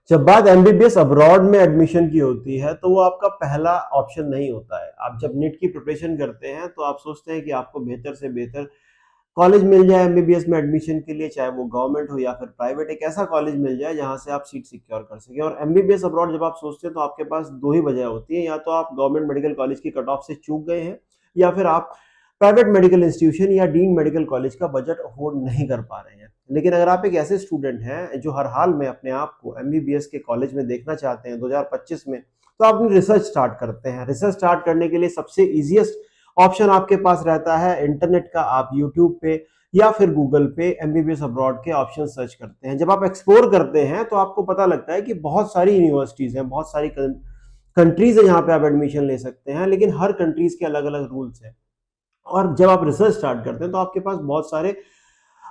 जब बात MBBS abroad में एडमिशन की होती है तो वो आपका पहला ऑप्शन नहीं होता है। आप जब नीट की प्रिपरेशन करते हैं तो आप सोचते हैं कि आपको बेहतर से बेहतर कॉलेज मिल जाए एमबीबीएस में एडमिशन के लिए, चाहे वो गवर्नमेंट हो या फिर प्राइवेट, एक ऐसा कॉलेज मिल जाए जहां से आप सीट सिक्योर कर सके। और एमबीबीएस अब्रॉड जब आप सोचते हैं तो आपके पास दो ही वजह होती है, या तो आप गवर्नमेंट मेडिकल कॉलेज की कट ऑफ से चूक गए हैं, या फिर आप प्राइवेट मेडिकल इंस्टीट्यूशन या डीन मेडिकल कॉलेज का बजट अफोर्ड नहीं कर पा रहे हैं। लेकिन अगर आप एक ऐसे स्टूडेंट हैं जो हर हाल में अपने आप को एमबीबीएस के कॉलेज में देखना चाहते हैं 2025 में, तो आप अपनी रिसर्च स्टार्ट करते हैं। रिसर्च स्टार्ट करने के लिए सबसे इजीएस्ट ऑप्शन आपके पास रहता है इंटरनेट का। आप यूट्यूब पे या फिर गूगल पे एमबीबीएस अब्रॉड के ऑप्शन सर्च करते हैं। जब आप एक्सप्लोर करते हैं तो आपको पता लगता है कि बहुत सारी यूनिवर्सिटीज हैं, बहुत सारी कंट्रीज है जहां पे आप एडमिशन ले सकते हैं, लेकिन हर कंट्रीज के अलग अलग रूल्स हैं। और जब आप रिसर्च स्टार्ट करते हैं तो आपके पास बहुत सारे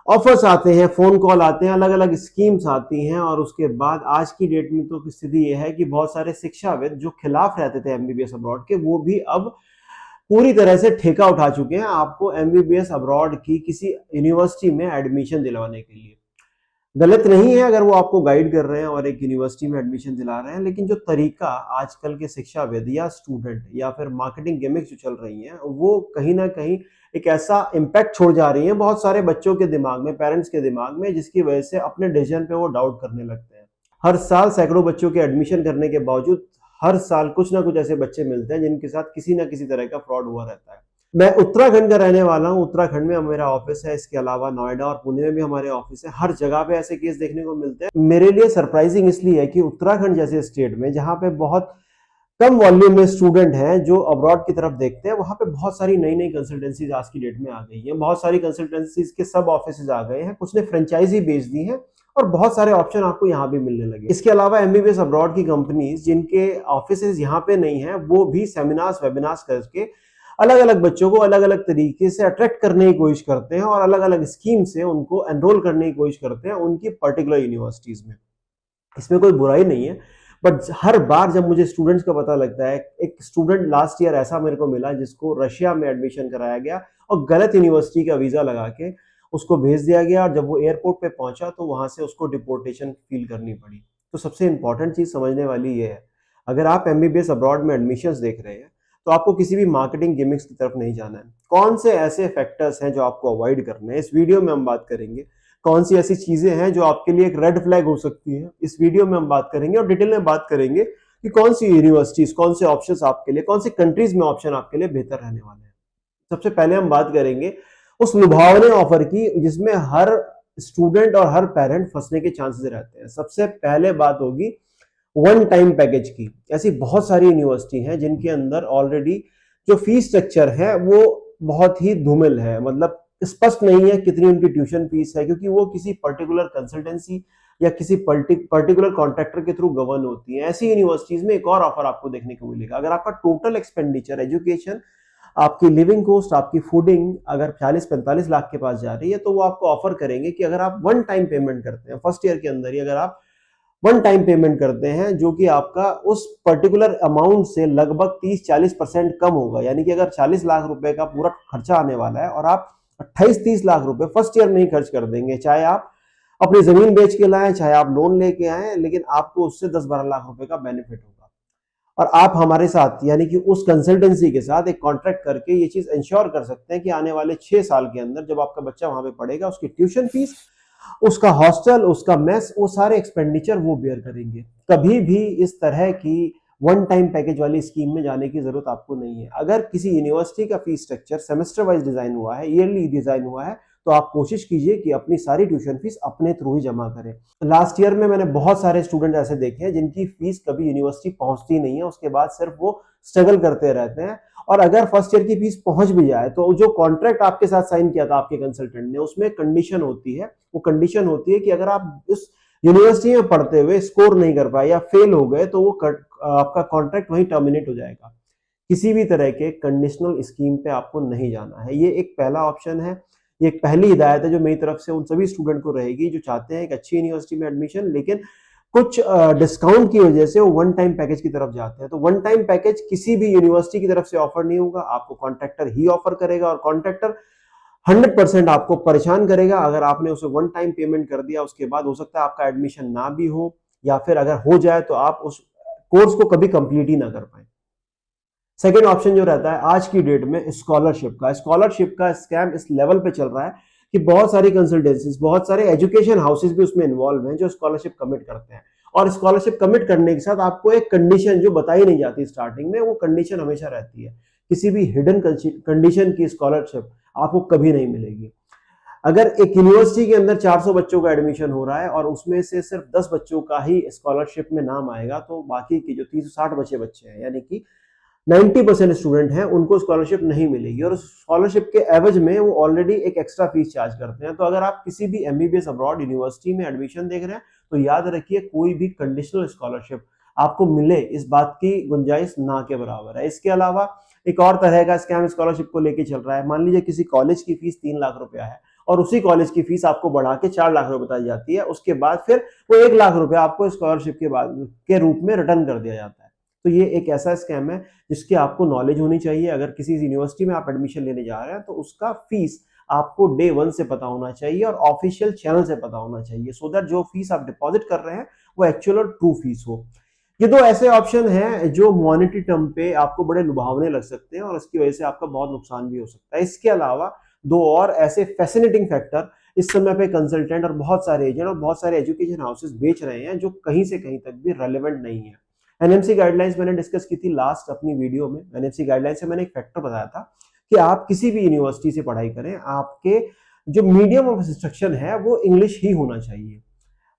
ऑफर्स आते हैं, फोन कॉल आते हैं, अलग अलग स्कीम्स आती हैं। और उसके बाद आज की डेट में तो स्थिति यह है कि बहुत सारे शिक्षाविद जो खिलाफ रहते थे एमबीबीएस अब्रॉड के, वो भी अब पूरी तरह से ठेका उठा चुके हैं आपको एमबीबीएस अब्रॉड की किसी यूनिवर्सिटी में एडमिशन दिलवाने के लिए। गलत नहीं है अगर वो आपको गाइड कर रहे हैं और एक यूनिवर्सिटी में एडमिशन दिला रहे हैं, लेकिन जो तरीका आजकल के शिक्षाविद या स्टूडेंट या फिर मार्केटिंग गिमिक्स जो चल रही हैं, वो कहीं ना कहीं एक ऐसा इम्पैक्ट छोड़ जा रही है बहुत सारे बच्चों के दिमाग में, पेरेंट्स के दिमाग में, जिसकी वजह से अपने डिसीजन पे वो डाउट करने लगते हैं। हर साल सैकड़ों बच्चों के एडमिशन करने के बावजूद हर साल कुछ ना कुछ ऐसे बच्चे मिलते हैं जिनके साथ किसी ना किसी तरह का फ्रॉड हुआ रहता है। मैं उत्तराखंड का रहने वाला हूँ, उत्तराखंड में मेरा ऑफिस है, इसके अलावा नोएडा और पुणे में भी हमारे ऑफिस है। हर जगह पे ऐसे केस देखने को मिलते हैं। मेरे लिए सरप्राइजिंग इसलिए है कि उत्तराखंड जैसे स्टेट में, जहाँ पे बहुत कम वॉल्यूम में स्टूडेंट हैं जो अब्रॉड की तरफ देखते हैं, वहां पे बहुत सारी नई नई कंसल्टेंसीज आज की डेट में आ गई हैं। बहुत सारी कंसल्टेंसीज के सब ऑफिस आ गए हैं, कुछ ने फ्रेंचाइजी बेच दी है, और बहुत सारे ऑप्शन आपको यहाँ भी मिलने लगे। इसके अलावा एमबीबीएस अब्रॉड की कंपनीज जिनके ऑफिस यहाँ पे नहीं है, वो भी सेमिनार्स वेबिनार्स करके अलग अलग बच्चों को अलग अलग तरीके से अट्रैक्ट करने की कोशिश करते हैं और अलग अलग स्कीम से उनको एनरोल करने की कोशिश करते हैं उनकी पर्टिकुलर यूनिवर्सिटीज में। इसमें कोई बुराई नहीं है, बट हर बार जब मुझे स्टूडेंट्स का पता लगता है, एक स्टूडेंट लास्ट ईयर ऐसा मेरे को मिला जिसको रशिया में एडमिशन कराया गया और गलत यूनिवर्सिटी का वीजा लगा के उसको भेज दिया गया, और जब वो एयरपोर्ट पे पहुंचा तो वहां से उसको डिपोर्टेशन फील करनी पड़ी। तो सबसे इंपॉर्टेंट चीज समझने वाली ये है, अगर आप एमबीबीएस अब्रॉड में एडमिशंस देख रहे हैं तो आपको किसी भी मार्केटिंग गिमिक्स की तरफ नहीं जाना है। कौन से ऐसे फैक्टर्स हैं जो आपको अवॉइड करने हैं, इस वीडियो में हम बात करेंगे। कौन सी ऐसी चीजें हैं जो आपके लिए एक रेड फ्लैग हो सकती है, इस वीडियो में हम बात करेंगे। और डिटेल में बात करेंगे कि कौन सी यूनिवर्सिटीज, कौन से ऑप्शंस आपके लिए, कौन सी कंट्रीज में ऑप्शन आपके लिए बेहतर रहने वाले हैं। सबसे पहले हम बात करेंगे उस लुभावने ऑफर की जिसमें हर स्टूडेंट और हर पेरेंट फंसने के चांसेस रहते हैं। सबसे पहले बात होगी वन टाइम पैकेज की। ऐसी बहुत सारी यूनिवर्सिटी हैं जिनके अंदर ऑलरेडी जो फीस स्ट्रक्चर है वो बहुत ही धूमिल है, मतलब स्पष्ट नहीं है कितनी उनकी ट्यूशन फीस है, क्योंकि वो किसी पर्टिकुलर कंसल्टेंसी या किसी पर्टिकुलर कॉन्ट्रैक्टर के थ्रू गवर्न होती है। ऐसी यूनिवर्सिटीज में एक और ऑफर आपको देखने को मिलेगा। अगर आपका टोटल एक्सपेंडिचर, एजुकेशन, आपकी लिविंग कॉस्ट, आपकी फूडिंग अगर 40-45 लाख के पास जा रही है, तो वो आपको ऑफर करेंगे कि अगर आप वन टाइम पेमेंट करते हैं, फर्स्ट ईयर के अंदर ही अगर आप वन टाइम पेमेंट करते हैं, जो कि आपका उस पर्टिकुलर अमाउंट से लगभग 30-40% कम होगा। यानी कि अगर 40 लाख रुपए का पूरा खर्चा आने वाला है और आप 28-30 लाख रुपए फर्स्ट ईयर में ही खर्च कर देंगे, चाहे आप अपनी जमीन बेच के लाएं, चाहे आप लोन लेके आए, लेकिन आपको उससे 10-12 लाख रुपए का बेनिफिट होगा। और आप हमारे साथ यानी कि उस कंसल्टेंसी के साथ एक कॉन्ट्रैक्ट करके ये चीज इंश्योर कर सकते हैं कि आने वाले 6 साल के अंदर जब आपका बच्चा वहां पे पढ़ेगा, उसकी ट्यूशन फीस, उसका हॉस्टल, उसका मेस, वो सारे एक्सपेंडिचर वो बेयर करेंगे। कभी भी इस तरह की वन टाइम पैकेज वाली स्कीम में जाने की जरूरत आपको नहीं है। अगर किसी यूनिवर्सिटी का fees structure semester wise design हुआ है, ईयरली डिजाइन हुआ है, तो आप कोशिश कीजिए कि अपनी सारी ट्यूशन फीस अपने थ्रू ही जमा करें। लास्ट ईयर में मैंने बहुत सारे स्टूडेंट ऐसे देखे हैं जिनकी फीस कभी यूनिवर्सिटी पहुंचती नहीं है, उसके बाद सिर्फ वो स्ट्रगल करते रहते हैं। और अगर फर्स्ट ईयर की फीस पहुंच भी जाए तो जो कॉन्ट्रैक्ट आपके साथ साइन किया था आपके कंसल्टेंट ने, उसमें कंडीशन होती है, वो कंडीशन होती है कि अगर आप उस यूनिवर्सिटी में पढ़ते हुए स्कोर नहीं कर पाए या फेल हो गए तो वो आपका कॉन्ट्रैक्ट वहीं टर्मिनेट हो जाएगा। किसी भी तरह के कंडीशनल स्कीम पे आपको नहीं जाना है। ये एक पहला ऑप्शन है, ये एक पहली हिदायत है जो मेरी तरफ से उन सभी स्टूडेंट को रहेगी जो चाहते हैं एक अच्छी यूनिवर्सिटी में एडमिशन, लेकिन कुछ डिस्काउंट की वजह से वो वन टाइम पैकेज की तरफ जाते हैं। तो वन टाइम पैकेज किसी भी यूनिवर्सिटी की तरफ से ऑफर नहीं होगा, आपको कॉन्ट्रैक्टर ही ऑफर करेगा, और कॉन्ट्रैक्टर 100% आपको परेशान करेगा। अगर आपने उसे वन टाइम पेमेंट कर दिया, उसके बाद हो सकता है आपका एडमिशन ना भी हो, या फिर अगर हो जाए तो आप उस कोर्स को कभी कंप्लीट ही ना कर पाए। सेकेंड ऑप्शन जो रहता है आज की डेट में स्कॉलरशिप का स्कैम इस लेवल पे चल रहा है कि बहुत सारी कंसल्टेंसीज, बहुत सारे एजुकेशन हाउसेज भी उसमें इन्वॉल्व हैं जो स्कॉलरशिप कमिट करते हैं। और स्कॉलरशिप कमिट करने के साथ आपको एक कंडीशन जो बताई नहीं जाती स्टार्टिंग में, वो कंडीशन हमेशा रहती है। किसी भी हिडन कंडीशन की स्कॉलरशिप आपको कभी नहीं मिलेगी। अगर एक यूनिवर्सिटी के अंदर 400 बच्चों का एडमिशन हो रहा है और उसमें से सिर्फ 10 बच्चों का ही स्कॉलरशिप में नाम आएगा, तो बाकी के जो 360 बच्चे हैं, यानी कि 90% स्टूडेंट हैं, उनको स्कॉलरशिप नहीं मिलेगी। और उस स्कॉलरशिप के एवज में वो ऑलरेडी एक एक्स्ट्रा फीस चार्ज करते हैं। तो अगर आप किसी भी एमबीबीएस अब्रॉड यूनिवर्सिटी में एडमिशन देख रहे हैं तो याद रखिए, कोई भी कंडीशनल स्कॉलरशिप आपको मिले इस बात की गुंजाइश ना के बराबर है। इसके अलावा एक और तरह का स्कैम स्कॉलरशिप को लेके चल रहा है। मान लीजिए किसी कॉलेज की फीस 3 लाख रुपया है और उसी कॉलेज की फीस आपको बढ़ा के 4 लाख रुपए बताई जाती है। उसके बाद फिर वो 1 लाख रुपया आपको स्कॉलरशिप के रूप में रिटर्न कर दिया जाता है। तो ये एक ऐसा स्कैम है जिसकी आपको नॉलेज होनी चाहिए। अगर किसी यूनिवर्सिटी में आप एडमिशन लेने जा रहे हैं तो उसका फीस आपको डे 1 से पता होना चाहिए और ऑफिशियल चैनल से पता होना चाहिए, सो दैट जो फीस आप डिपॉजिट कर रहे हैं वो एक्चुअल और ट्रू फीस हो। ये दो ऐसे ऑप्शन हैं जो मॉनेटरी टर्म पे आपको बड़े लुभावने लग सकते हैं और इसकी वजह से आपका बहुत नुकसान भी हो सकता है। इसके अलावा दो और ऐसे फैसिनेटिंग फैक्टर इस समय पे कंसल्टेंट और बहुत सारे एजेंट और बहुत सारे एजुकेशन हाउसेस बेच रहे हैं जो कहीं से कहीं तक भी रेलेवेंट नहीं है। एनएमसी गाइडलाइंस मैंने डिस्कस की थी लास्ट अपनी वीडियो में। एनएमसी गाइडलाइंस से मैंने एक फैक्टर बताया था कि आप किसी भी यूनिवर्सिटी से पढ़ाई करें, आपके जो मीडियम ऑफ इंस्ट्रक्शन है वो इंग्लिश ही होना चाहिए।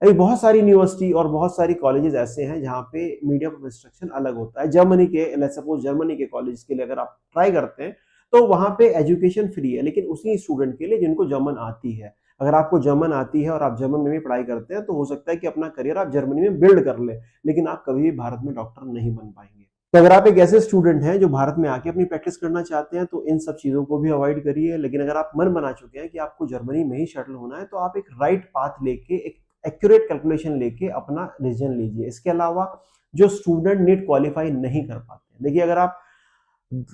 अभी बहुत सारी यूनिवर्सिटी और बहुत सारी कॉलेजेस ऐसे हैं जहाँ पे मीडियम ऑफ इंस्ट्रक्शन अलग होता है। जर्मनी के, लेट्स सपोज जर्मनी के कॉलेज के लिए अगर आप ट्राई करते हैं तो वहाँ पे एजुकेशन फ्री है, लेकिन उसी स्टूडेंट के लिए जिनको जर्मन आती है। अगर आपको जर्मन आती है और आप जर्मन में भी पढ़ाई करते हैं तो हो सकता है कि अपना करियर आप जर्मनी में बिल्ड कर ले, लेकिन आप कभी भी भारत में डॉक्टर नहीं बन पाएंगे। तो अगर आप एक ऐसे स्टूडेंट हैं जो भारत में आके अपनी प्रैक्टिस करना चाहते हैं तो इन सब चीजों को भी अवॉइड करिए। लेकिन अगर आप मन बना चुके हैं कि आपको जर्मनी में ही सेटल होना है तो आप एक राइट पाथ लेके, एक एक्यूरेट कैलकुलेशन लेके अपना डिसीजन लीजिए। इसके अलावा जो स्टूडेंट नीट क्वालिफाई नहीं कर पाते, देखिए अगर आप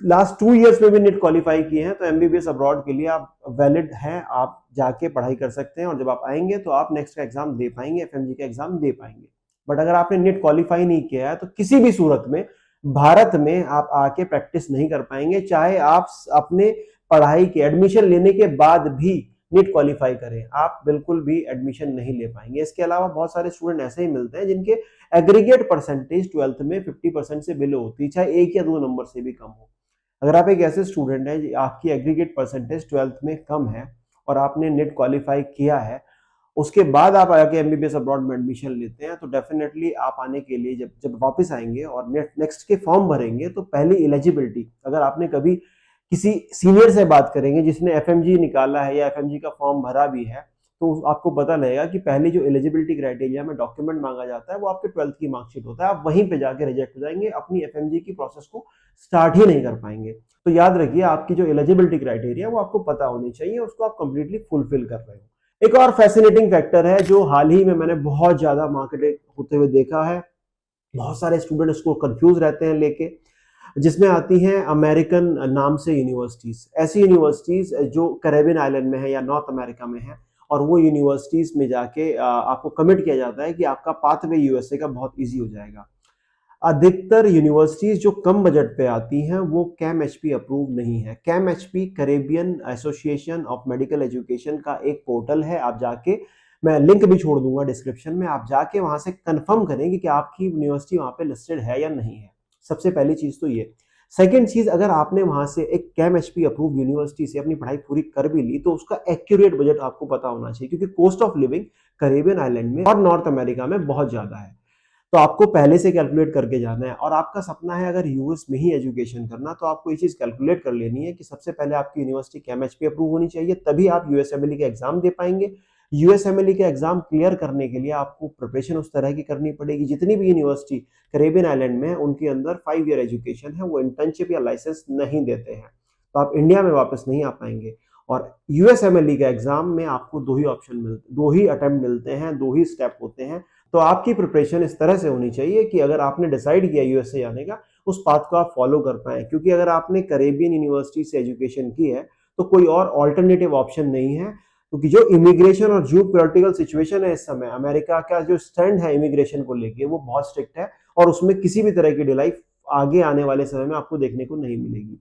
लास्ट 2 इयर्स में भी नीट क्वालिफाई किए हैं तो एमबीबीएस अब्रॉड के लिए आप वैलिड हैं, आप जाके पढ़ाई कर सकते हैं और जब आप आएंगे तो आप नेक्स्ट का एग्जाम दे पाएंगे, एफएमजी का एग्जाम दे पाएंगे। बट अगर आपने नीट क्वालिफाई नहीं किया है तो किसी भी सूरत में भारत में आप आके प्रैक्टिस नहीं कर पाएंगे, चाहे आप अपने पढ़ाई के एडमिशन लेने के बाद भी नीट क्वालिफाई करें, आप बिल्कुल भी एडमिशन नहीं ले पाएंगे। इसके अलावा बहुत सारे स्टूडेंट ऐसे ही मिलते हैं जिनके एग्रीगेट परसेंटेज 12th में 50% से बिलो होती है, चाहे 1 या 2 नंबर से भी कम हो। अगर आप एक ऐसे स्टूडेंट हैं आपकी एग्रीगेट परसेंटेज 12th में कम है और आपने नेट क्वालिफाई किया है, उसके बाद आप आके एमबीबीएस अब्रॉड में एडमिशन लेते हैं तो डेफिनेटली आप आने के लिए जब जब वापस आएंगे और नेक्स्ट के फॉर्म भरेंगे तो पहली एलिजिबिलिटी, अगर आपने कभी किसी सीनियर से बात करेंगे जिसने एफएमजी निकाला है या एफएमजी का फॉर्म भरा भी है तो आपको पता लगेगा कि पहली जो एलिजिबिलिटी क्राइटेरिया में डॉक्यूमेंट मांगा जाता है वो आपके 12th की मार्कशीट होता है। आप वहीं पे जाके रिजेक्ट हो जाएंगे, अपनी एफएमजी की प्रोसेस को स्टार्ट ही नहीं कर पाएंगे। तो याद रखिए, आपकी जो एलिजिबिलिटी क्राइटेरिया वो आपको पता होनी चाहिए, उसको आप कंप्लीटली फुलफिल कर रहे हो। एक और फैसिनेटिंग फैक्टर है जो हाल ही में मैंने बहुत ज्यादा मार्केट होते हुए देखा है, बहुत सारे स्टूडेंट इसको कंफ्यूज रहते हैं लेके, जिसमें आती हैं अमेरिकन नाम से यूनिवर्सिटीज। ऐसी यूनिवर्सिटीज जो कैरेबियन आइलैंड में है या नॉर्थ अमेरिका में है और वो यूनिवर्सिटीज में जाके आपको कमिट किया जाता है कि आपका पाथवे यूएसए का बहुत इजी हो जाएगा। अधिकतर यूनिवर्सिटीज जो कम बजट पे आती हैं वो कैम एचपी अप्रूव नहीं है। CAAM HP Caribbean association of medical education का एक पोर्टल है, आप जाके, मैं लिंक भी छोड़ दूंगा डिस्क्रिप्शन में, आप जाके वहां से कंफर्म करेंगे कि आपकी यूनिवर्सिटी वहां पे लिस्टेड है या नहीं है। सबसे पहली चीज तो ये। सेकेंड चीज, अगर आपने वहां से एक कैम एचपी अप्रूव यूनिवर्सिटी से अपनी पढ़ाई पूरी कर भी ली तो उसका एक्यूरेट बजट आपको पता होना चाहिए, क्योंकि cost of living Caribbean island में और नॉर्थ अमेरिका में बहुत ज्यादा है। तो आपको पहले से कैलकुलेट करके जाना है। और आपका सपना है अगर यूएस में ही एजुकेशन करना, तो आपको ये चीज कैलकुलेट कर लेनी है कि सबसे पहले आपकी यूनिवर्सिटी कैमएचपी अप्रूव होनी चाहिए, तभी आप यूएसएमएलई के एग्जाम दे पाएंगे। यूएसएमएलई के एग्जाम क्लियर करने के लिए आपको प्रिपरेशन उस तरह की करनी पड़ेगी। जितनी भी यूनिवर्सिटी कैरेबियन आइलैंड में है उनके अंदर 5 ईयर एजुकेशन है, वो इंटर्नशिप या लाइसेंस नहीं देते हैं, तो आप इंडिया में वापस नहीं आ पाएंगे। और यूएसएमएलई का एग्जाम में आपको 2 ही ऑप्शन मिलते, 2 ही अटेम्प्ट मिलते हैं, 2 ही स्टेप होते हैं। तो आपकी प्रिपरेशन इस तरह से होनी चाहिए कि अगर आपने डिसाइड किया यूएसए जाने का, उस पाथ को आप फॉलो कर पाए, क्योंकि अगर आपने कैरेबियन यूनिवर्सिटी से एजुकेशन की है तो कोई और ऑल्टरनेटिव ऑप्शन नहीं है। क्योंकि जो इमिग्रेशन और जो पॉलिटिकल सिचुएशन है इस समय, अमेरिका का जो स्टैंड है इमिग्रेशन को लेके वो बहुत स्ट्रिक्ट है और उसमें किसी भी तरह की ढिलाई आगे आने वाले समय में आपको देखने को नहीं मिलेगी।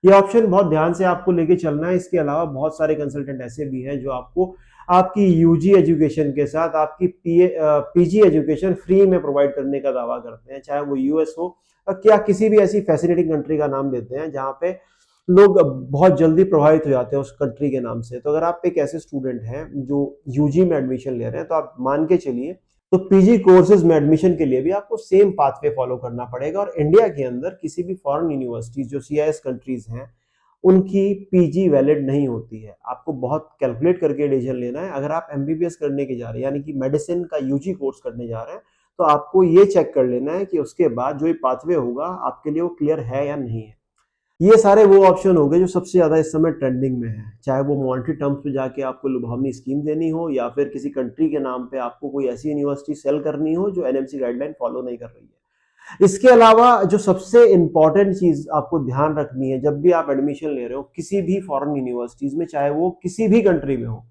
ये ऑप्शन बहुत ध्यान से आपको लेके चलना है। इसके अलावा बहुत सारे कंसल्टेंट ऐसे भी हैं जो आपको आपकी यूजी एजुकेशन के साथ आपकी पीजी एजुकेशन फ्री में प्रोवाइड करने का दावा करते हैं, चाहे वो यूएस हो या किसी भी ऐसी फैसिनेटिंग कंट्री का नाम देते हैं जहां पे लोग बहुत जल्दी प्रभावित हो जाते हैं उस कंट्री के नाम से। तो अगर आप एक ऐसे स्टूडेंट हैं जो यूजी में एडमिशन ले रहे हैं तो आप मान के चलिए तो पीजी कोर्सेज में एडमिशन के लिए भी आपको सेम पाथवे फॉलो करना पड़ेगा। और इंडिया के अंदर किसी भी फॉरेन यूनिवर्सिटीज जो सीआईएस कंट्रीज हैं उनकी पीजी वैलिड नहीं होती है। आपको बहुत कैलकुलेट करके डिसीजन लेना है। अगर आप एमबीबीएस करने के जा रहे हैं यानी कि मेडिसिन का यूजी कोर्स करने जा रहे हैं तो आपको ये चेक कर लेना है कि उसके बाद जो ये पाथवे होगा आपके लिए वो क्लियर है या नहीं है। ये सारे वो ऑप्शन हो गए जो सबसे ज्यादा इस समय ट्रेंडिंग में है, चाहे वो मॉनेटरी टर्म्स पे जाके आपको लुभावनी स्कीम देनी हो या फिर किसी कंट्री के नाम पे आपको कोई ऐसी यूनिवर्सिटी सेल करनी हो जो एनएमसी गाइडलाइन फॉलो नहीं कर रही है। इसके अलावा जो सबसे इंपॉर्टेंट चीज आपको ध्यान रखनी है जब भी आप एडमिशन ले रहे हो किसी भी फॉरेन यूनिवर्सिटीज में, चाहे वो किसी भी कंट्री में हो,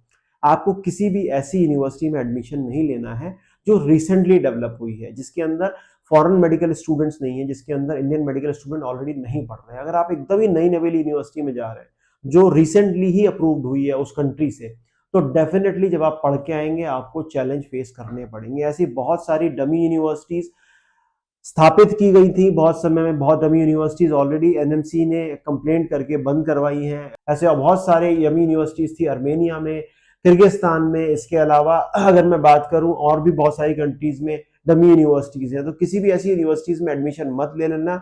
आपको किसी भी ऐसी यूनिवर्सिटी में एडमिशन नहीं लेना है जो रिसेंटली डेवलप हुई है, जिसके अंदर फॉरेन मेडिकल स्टूडेंट्स नहीं है, जिसके अंदर इंडियन मेडिकल स्टूडेंट ऑलरेडी नहीं पढ़ रहे हैं। अगर आप एकदम ही नई नवेली यूनिवर्सिटी में जा रहे हैं जो रिसेंटली ही अप्रूव्ड हुई है उस कंट्री से, तो डेफिनेटली जब आप पढ़ के आएंगे आपको चैलेंज फेस करने पड़ेंगे। ऐसी बहुत सारी डमी यूनिवर्सिटीज स्थापित की गई थी बहुत समय में, बहुत डमी यूनिवर्सिटीज ऑलरेडी एनएमसी ने कंप्लेंट करके बंद करवाई हैं। ऐसे बहुत सारे डमी यूनिवर्सिटीज थी अर्मेनिया में, किर्गिस्तान में। इसके अलावा अगर मैं बात करूं और भी बहुत सारी कंट्रीज में डमी यूनिवर्सिटीज हैं। तो किसी भी ऐसी यूनिवर्सिटीज में एडमिशन मत ले लेना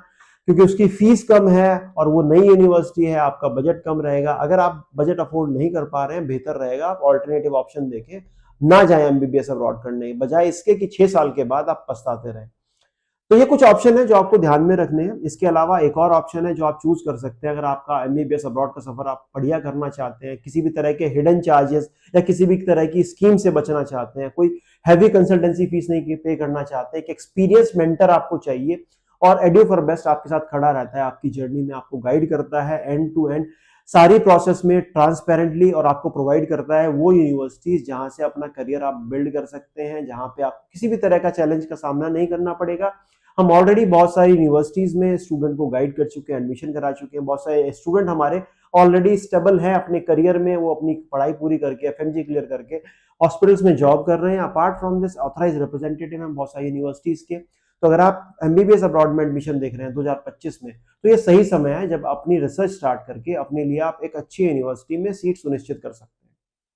क्योंकि उसकी फीस कम है और वो नई यूनिवर्सिटी है, आपका बजट कम रहेगा। अगर आप बजट अफोर्ड नहीं कर पा रहे हैं, बेहतर रहेगा आप ऑल्टरनेटिव ऑप्शन देखें, ना जाए एमबीबीएस अब्रॉड करने, बजाय इसके कि 6 साल के बाद आप पछताते रहें। तो ये कुछ ऑप्शन है जो आपको ध्यान में रखने हैं। इसके अलावा एक और ऑप्शन है जो आप चूज कर सकते हैं अगर आपका एमबीबीएस अब्रॉड का सफर आप बढ़िया करना चाहते हैं, किसी भी तरह के हिडन चार्जेस या किसी भी तरह की स्कीम से बचना चाहते हैं, कोई हैवी कंसल्टेंसी फीस नहीं पे करना चाहते, एक एक्सपीरियंस मेंटर आपको चाहिए और एड्यू फॉर बेस्ट आपके साथ खड़ा रहता है, आपकी जर्नी में आपको गाइड करता है एंड टू एंड सारी प्रोसेस में ट्रांसपेरेंटली, और आपको प्रोवाइड करता है वो यूनिवर्सिटीज जहां से अपना करियर आप बिल्ड कर सकते हैं, जहां पे आप किसी भी तरह का चैलेंज का सामना नहीं करना पड़ेगा। हम ऑलरेडी बहुत सारी यूनिवर्सिटीज में स्टूडेंट को गाइड कर चुके हैं, एडमिशन करा चुके हैं। बहुत सारे स्टूडेंट हमारे ऑलरेडी स्टेबल हैं अपने करियर में, वो अपनी पढ़ाई पूरी करके एफएमजी क्लियर करके हॉस्पिटल्स में जॉब कर रहे हैं। Apart from this authorise representative हैं बहुत सारी यूनिवर्सिटीज के। तो अगर आप एमबीबीएस अब्रॉड में एडमिशन देख रहे हैं 2025 में, तो ये सही समय है जब अपनी रिसर्च स्टार्ट करके अपने लिए आप एक अच्छी यूनिवर्सिटी में सीट सुनिश्चित कर सकते हैं।